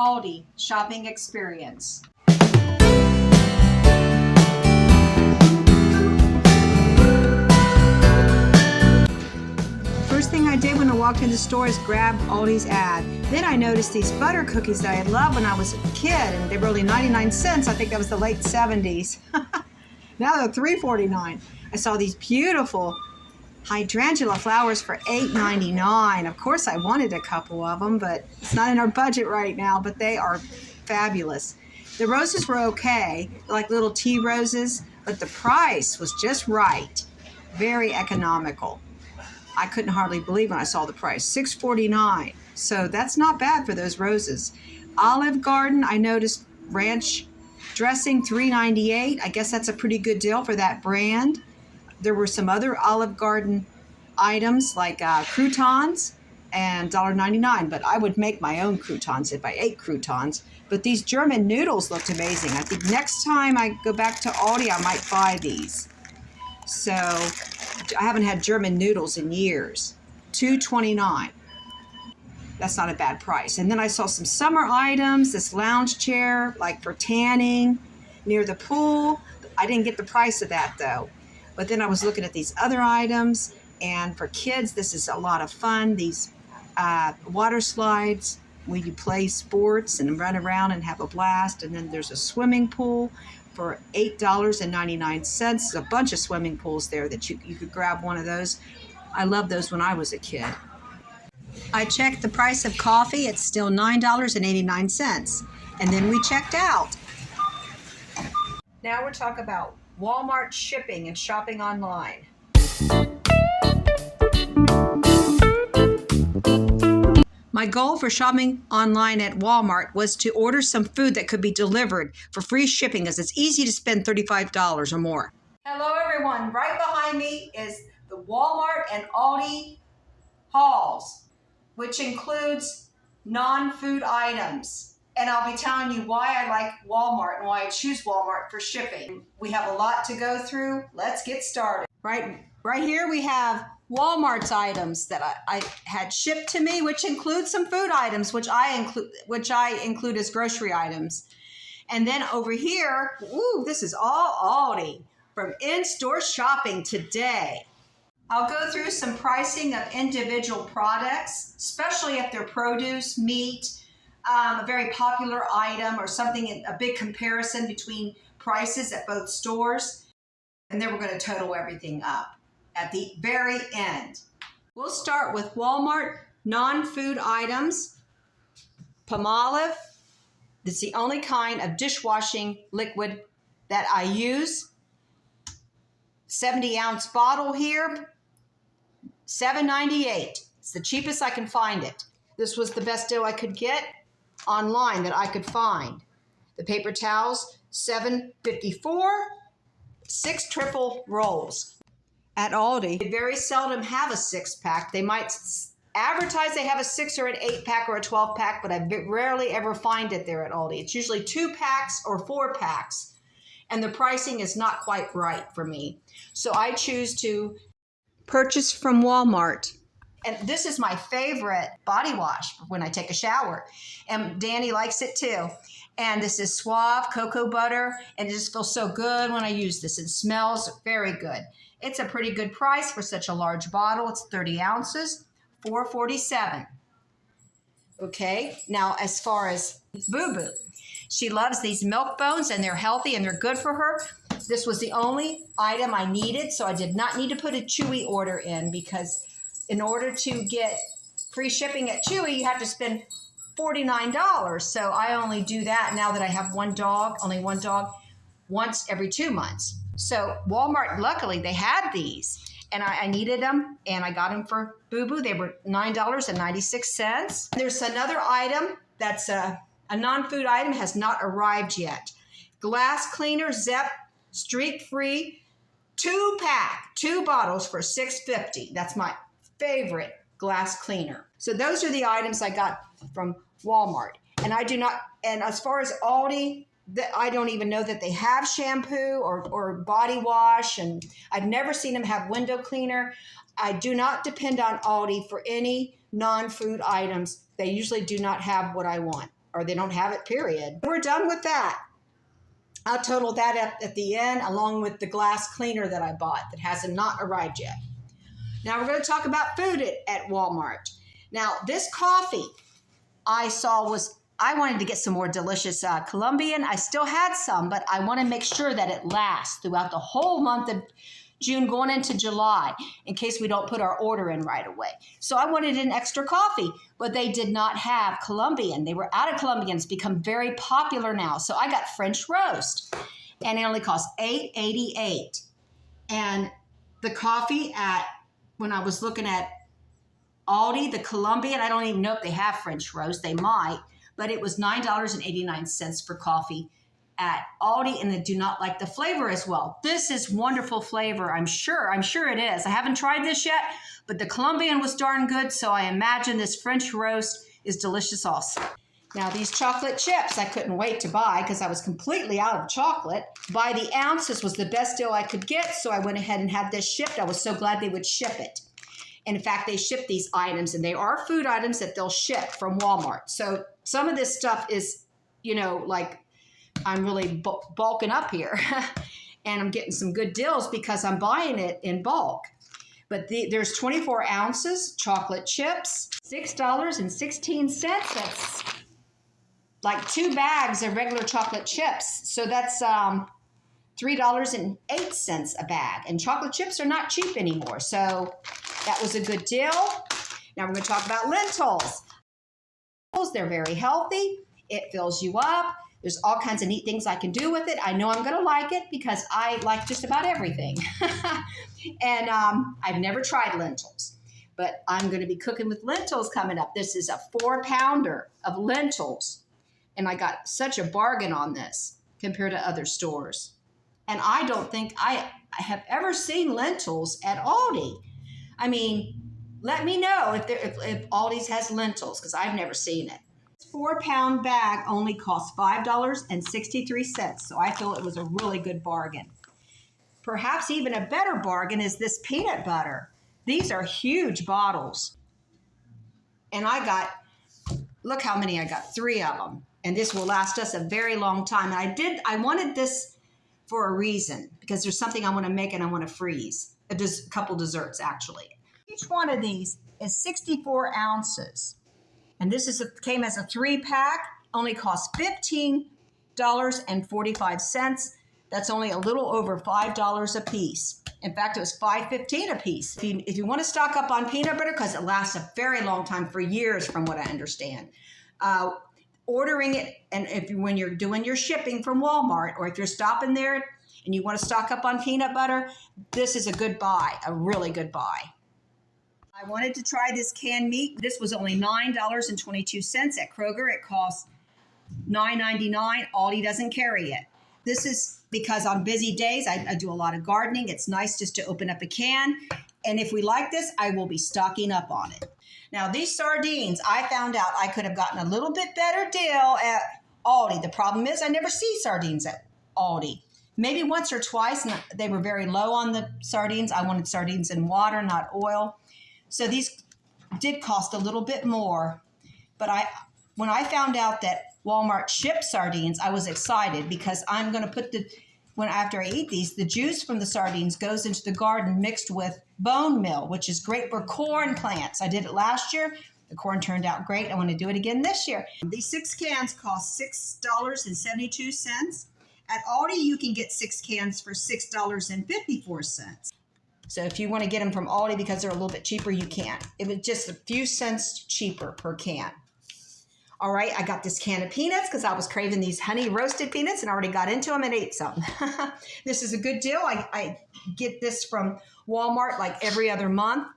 ALDI shopping experience. First thing I did when I walked in the store is grab ALDI's ad. Then I noticed these butter cookies that I loved when I was a kid, and they were only 99 cents. I think that was the late 70s. Now they're $3.49. I saw these beautiful hydrangea flowers for $8.99. Of course, I wanted a couple of them, but it's not in our budget right now, but they are fabulous. The roses were okay, like little tea roses, but the price was just right. Very economical. I couldn't hardly believe when I saw the price, $6.49. So that's not bad for those roses. Olive Garden, I noticed ranch dressing, $3.98. I guess that's a pretty good deal for that brand. There were some other Olive Garden items like croutons and $1.99, but I would make my own croutons if I ate croutons. But these German noodles looked amazing. I think next time I go back to Aldi, I might buy these. So I haven't had German noodles in years. $2.29. That's not a bad price. And then I saw some summer items, this lounge chair, like for tanning near the pool. I didn't get the price of that though. But then I was looking at these other items, and for kids, this is a lot of fun. These water slides where you play sports and run around and have a blast. And then there's a swimming pool for $8.99. There's a bunch of swimming pools there that you could grab one of those. I loved those when I was a kid. I checked the price of coffee. It's still $9.89. And then we checked out. Now we're talking about Walmart shipping and shopping online. My goal for shopping online at Walmart was to order some food that could be delivered for free shipping, as it's easy to spend $35 or more. Hello everyone, right behind me is the Walmart and ALDI hauls, which includes non-food items. And I'll be telling you why I like Walmart and why I choose Walmart for shipping. We have a lot to go through. Let's get started. Right here we have Walmart's items that I had shipped to me, which include some food items, which I include as grocery items. And then over here, ooh, this is all ALDI from in-store shopping today. I'll go through some pricing of individual products, especially if they're produce, meat, a very popular item or something, a big comparison between prices at both stores. And then we're going to total everything up at the very end. We'll start with Walmart non-food items. Palmolive. It's the only kind of dishwashing liquid that I use. 70-ounce bottle here, $7.98. It's the cheapest I can find it. This was the best deal I could get online that I could find. The paper towels, $7.54, 6 triple rolls. At Aldi, they very seldom have a 6-pack. They might advertise they have a 6 or an 8-pack or a 12-pack, but I rarely ever find it there at Aldi. It's usually 2 packs or 4 packs, and the pricing is not quite right for me. So I choose to purchase from Walmart. And this is my favorite body wash when I take a shower. And Danny likes it too. And this is Suave cocoa butter. And it just feels so good when I use this. It smells very good. It's a pretty good price for such a large bottle. It's 30 ounces, $4.47. Okay, now as far as Boo Boo, she loves these milk bones and they're healthy and they're good for her. This was the only item I needed, so I did not need to put a Chewy order in, because in order to get free shipping at Chewy, you have to spend $49. So I only do that now that I have only one dog, once every 2 months. So Walmart, luckily, they had these, and I needed them, and I got them for Boo Boo. They were $9.96. There's another item that's a non-food item, has not arrived yet. Glass cleaner, Zep, streak-free, 2-pack, 2 bottles for $6.50. That's my favorite glass cleaner. So those are the items I got from Walmart. And I do not, and as far as Aldi, I don't even know that they have shampoo or body wash, and I've never seen them have window cleaner. I do not depend on Aldi for any non-food items. They usually do not have what I want. or they don't have it, period. We're done with that. I'll total that up at the end along with the glass cleaner that I bought that hasn't not arrived yet. Now we're going to talk about food at Walmart. Now this coffee I saw I wanted to get some more delicious Colombian. I still had some, but I want to make sure that it lasts throughout the whole month of June going into July in case we don't put our order in right away. So I wanted an extra coffee, but they did not have Colombian. They were out of Colombian. It's become very popular now. So I got French roast, and it only cost $8.88. And the coffee when I was looking at ALDI, the Colombian, I don't even know if they have French roast. They might, but it was $9.89 for coffee at ALDI, and they do not like the flavor as well. This is wonderful flavor, I'm sure it is. I haven't tried this yet, but the Colombian was darn good, so I imagine this French roast is delicious also. Now these chocolate chips, I couldn't wait to buy because I was completely out of chocolate. By the ounce, this was the best deal I could get, so I went ahead and had this shipped. I was so glad they would ship it. And in fact, they ship these items, and they are food items that they'll ship from Walmart. So some of this stuff is, like I'm really bulking up here and I'm getting some good deals because I'm buying it in bulk. But there's 24 ounces chocolate chips, $6.16. That's like 2 bags of regular chocolate chips. So that's $3.08 a bag. And chocolate chips are not cheap anymore. So that was a good deal. Now we're going to talk about lentils. They're very healthy. It fills you up. There's all kinds of neat things I can do with it. I know I'm going to like it because I like just about everything. And I've never tried lentils, but I'm going to be cooking with lentils coming up. This is a 4-pounder of lentils, and I got such a bargain on this compared to other stores. And I don't think I have ever seen lentils at ALDI. I mean, let me know if ALDI's has lentils because I've never seen it. 4-pound bag only cost $5.63, so I feel it was a really good bargain. Perhaps even a better bargain is this peanut butter. These are huge bottles. And look how many I got, 3 of them. And this will last us a very long time. And I wanted this for a reason because there's something I want to make and I want to freeze. A couple desserts, actually. Each one of these is 64 ounces. And this came as a 3-pack, only cost $15.45. That's only a little over $5 a piece. In fact, it was $5.15 a piece. If you want to stock up on peanut butter, because it lasts a very long time, for years from what I understand, ordering it, and when you're doing your shipping from Walmart, or if you're stopping there and you want to stock up on peanut butter, this is a good buy, a really good buy. I wanted to try this canned meat. This was only $9.22 at Kroger. It costs $9.99. ALDI doesn't carry it. This is because on busy days, I do a lot of gardening. It's nice just to open up a can. And if we like this, I will be stocking up on it. Now, these sardines, I found out I could have gotten a little bit better deal at ALDI. The problem is I never see sardines at ALDI. Maybe once or twice, and they were very low on the sardines. I wanted sardines in water, not oil. So these did cost a little bit more. But when I found out that Walmart shipped sardines, I was excited because I'm going to put after I eat these, the juice from the sardines goes into the garden mixed with bone meal, which is great for corn plants. I did it last year. The corn turned out great. I want to do it again this year. These 6 cans cost $6.72. At ALDI, you can get 6 cans for $6.54. So if you want to get them from ALDI because they're a little bit cheaper, you can. It was just a few cents cheaper per can. All right, I got this can of peanuts because I was craving these honey roasted peanuts and already got into them and ate some. This is a good deal. I get this from Walmart like every other month.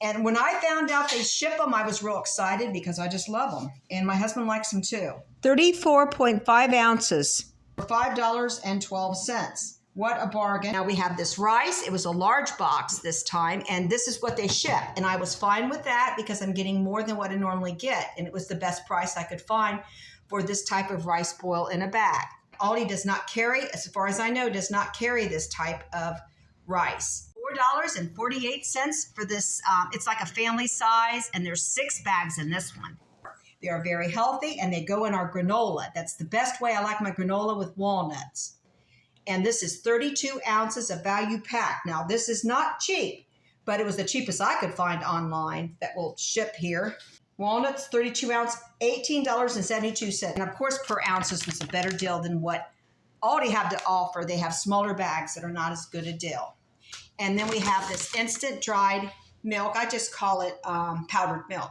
And when I found out they ship them, I was real excited because I just love them. And my husband likes them too. 34.5 ounces for $5.12. What a bargain. Now we have this rice. It was a large box this time, and this is what they ship. And I was fine with that because I'm getting more than what I normally get. And it was the best price I could find for this type of rice boil in a bag. ALDI does not carry, as far as I know, does not carry this type of rice. $4.48 for this. It's like a family size, and there's 6 bags in this one. They are very healthy, and they go in our granola. That's the best way I like my granola, with walnuts. And this is 32 ounces of value pack. Now, this is not cheap, but it was the cheapest I could find online that will ship here. Walnuts, 32 ounce, $18.72. And of course, per ounce, this was a better deal than what Aldi have to offer. They have smaller bags that are not as good a deal. And then we have this instant dried milk. I just call it powdered milk.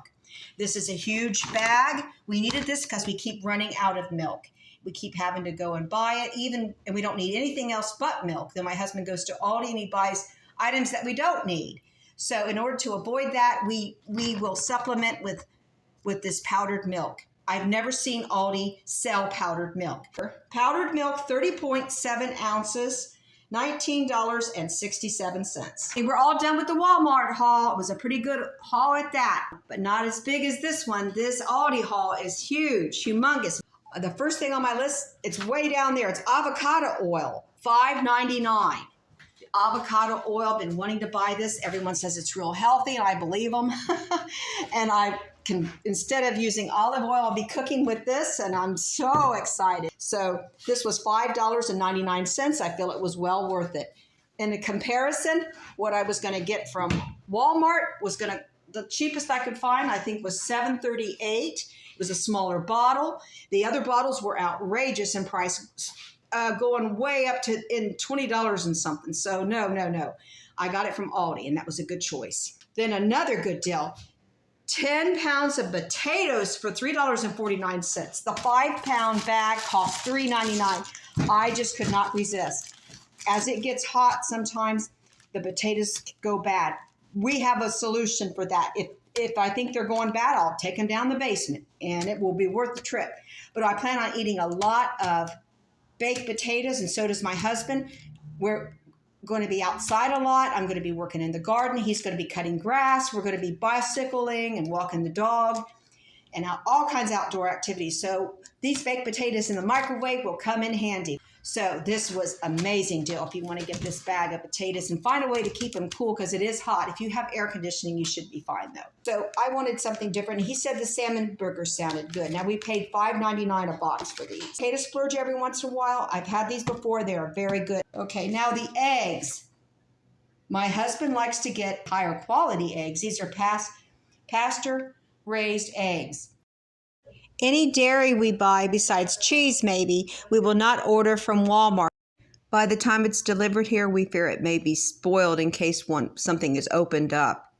This is a huge bag. We needed this because we keep running out of milk. We keep having to go and buy it, and we don't need anything else but milk. Then my husband goes to Aldi and he buys items that we don't need. So in order to avoid that, we will supplement with this powdered milk. I've never seen Aldi sell powdered milk. Powdered milk, 30.7 ounces, $19.67. We're all done with the Walmart haul. It was a pretty good haul at that, but not as big as this one. This Aldi haul is huge, humongous. The first thing on my list, it's way down there. It's avocado oil, $5.99. Avocado oil, been wanting to buy this. Everyone says it's real healthy, and I believe them. And I can, instead of using olive oil, I'll be cooking with this, and I'm so excited. So this was $5.99. I feel it was well worth it. In a comparison, what I was going to get from Walmart was the cheapest I could find, I think, was $7.38. It was a smaller bottle. The other bottles were outrageous in price, going way up to in $20 and something. So no. I got it from Aldi, and that was a good choice. Then another good deal, 10 pounds of potatoes for $3.49. The 5-pound bag cost $3.99. I just could not resist. As it gets hot, sometimes the potatoes go bad. We have a solution for that. If I think they're going bad, I'll take them down the basement, and it will be worth the trip. But I plan on eating a lot of baked potatoes, and so does my husband. We're going to be outside a lot. I'm going to be working in the garden. He's going to be cutting grass. We're going to be bicycling and walking the dog, and all kinds of outdoor activities. So these baked potatoes in the microwave will come in handy. So this was an amazing deal if you want to get this bag of potatoes, and find a way to keep them cool because it is hot. If you have air conditioning, you should be fine though. So I wanted something different. He said the salmon burger sounded good. Now we paid $5.99 a box for these. Potato splurge every once in a while. I've had these before. They are very good. Okay, now the eggs. My husband likes to get higher quality eggs. These are pasture-raised eggs. Any dairy we buy, besides cheese maybe, we will not order from Walmart. By the time it's delivered here, we fear it may be spoiled in case something is opened up.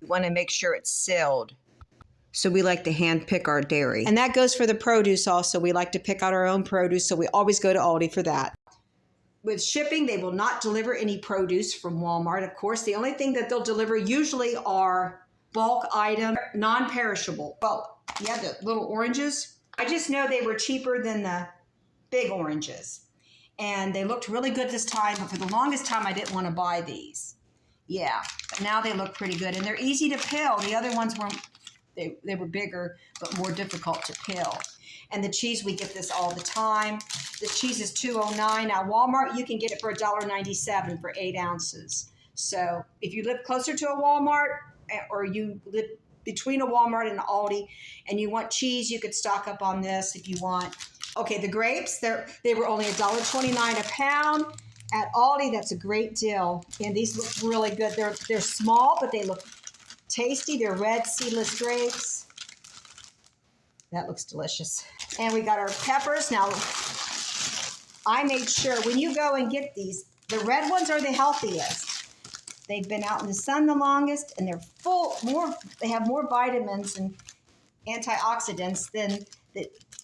We want to make sure it's sealed. So we like to hand pick our dairy. And that goes for the produce also. We like to pick out our own produce, so we always go to Aldi for that. With shipping, they will not deliver any produce from Walmart, of course. The only thing that they'll deliver usually are bulk items, non-perishable. Well, yeah, the little oranges. I just know they were cheaper than the big oranges. And they looked really good this time, but for the longest time, I didn't want to buy these. Yeah, but now they look pretty good. And they're easy to peel. The other ones were, they were bigger, but more difficult to peel. And the cheese, we get this all the time. The cheese is $2.09. Now, Walmart, you can get it for $1.97 for 8 ounces. So if you live closer to a Walmart, or you live between a Walmart and an Aldi, and you want cheese, you could stock up on this if you want. Okay, the grapes, they were only $1.29 a pound. At Aldi, that's a great deal. And these look really good. They're small, but they look tasty. They're red seedless grapes. That looks delicious. And we got our peppers. Now, I made sure when you go and get these, the red ones are the healthiest. They've been out in the sun the longest, and they're they have more vitamins and antioxidants than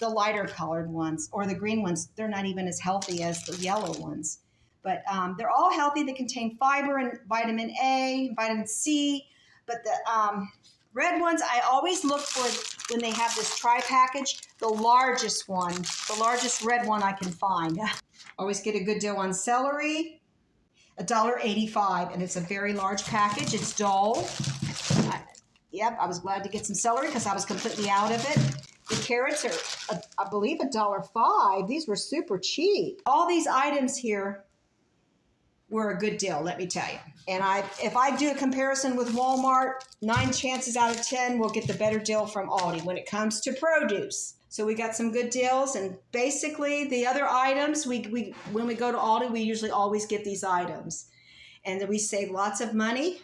the lighter colored ones, or the green ones. They're not even as healthy as the yellow ones. But they're all healthy. They contain fiber and vitamin A, vitamin C. But the red ones, I always look for, when they have this tri-package, the largest one, the largest red one I can find. Always get a good deal on celery. $1.85, and it's a very large package. It's dull. Yep, I was glad to get some celery because I was completely out of it. The carrots are, I believe, $1.05. These were super cheap. All these items here were a good deal, let me tell you. And if I do a comparison with Walmart, 9 chances out of 10 we'll get the better deal from Aldi when it comes to produce. So we got some good deals, and basically the other items, we when we go to Aldi, we usually always get these items. And then we save lots of money.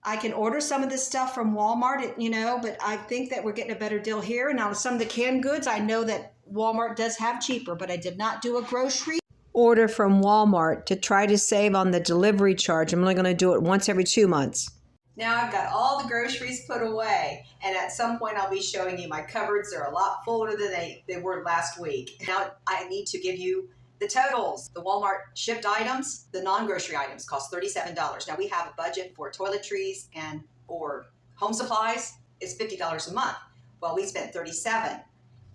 I can order some of this stuff from Walmart, but I think that we're getting a better deal here. Now, some of the canned goods, I know that Walmart does have cheaper, but I did not do a grocery order from Walmart to try to save on the delivery charge. I'm only going to do it once every 2 months. Now I've got all the groceries put away, and at some point I'll be showing you my cupboards are a lot fuller than they were last week. Now I need to give you the totals. The Walmart shipped items, the non-grocery items, cost $37. Now we have a budget for toiletries and for home supplies. It's $50 a month. Well, we spent $37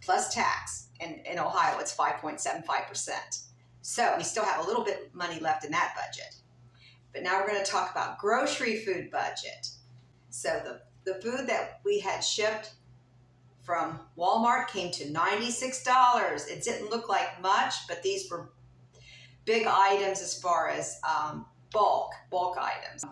plus tax, and in Ohio it's 5.75%. So we still have a little bit of money left in that budget. But now we're going to talk about grocery food budget. So the food that we had shipped from Walmart came to $96. It didn't look like much, but these were big items as far as bulk items.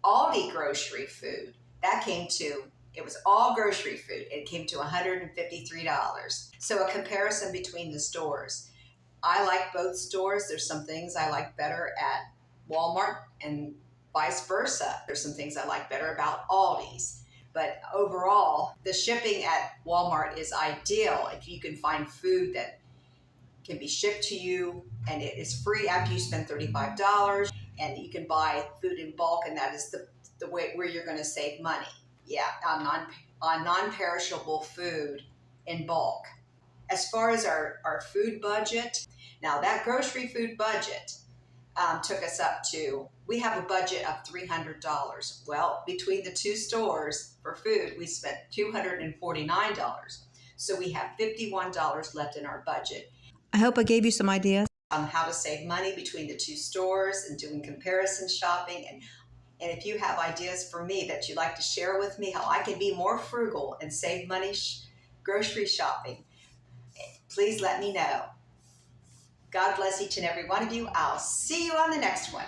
Aldi grocery food, it was all grocery food. It came to $153. So a comparison between the stores. I like both stores. There's some things I like better at Walmart and vice versa. There's some things I like better about Aldi's. But overall, the shipping at Walmart is ideal if you can find food that can be shipped to you and it is free after you spend $35, and you can buy food in bulk, and that is the way where you're going to save money. Yeah, on non-perishable food in bulk. As far as our food budget, now that grocery food budget took us up to, we have a budget of $300. Well, between the two stores for food, we spent $249. So we have $51 left in our budget. I hope I gave you some ideas on how to save money between the two stores and doing comparison shopping. And if you have ideas for me that you'd like to share with me, how I can be more frugal and save money grocery shopping, please let me know. God bless each and every one of you. I'll see you on the next one.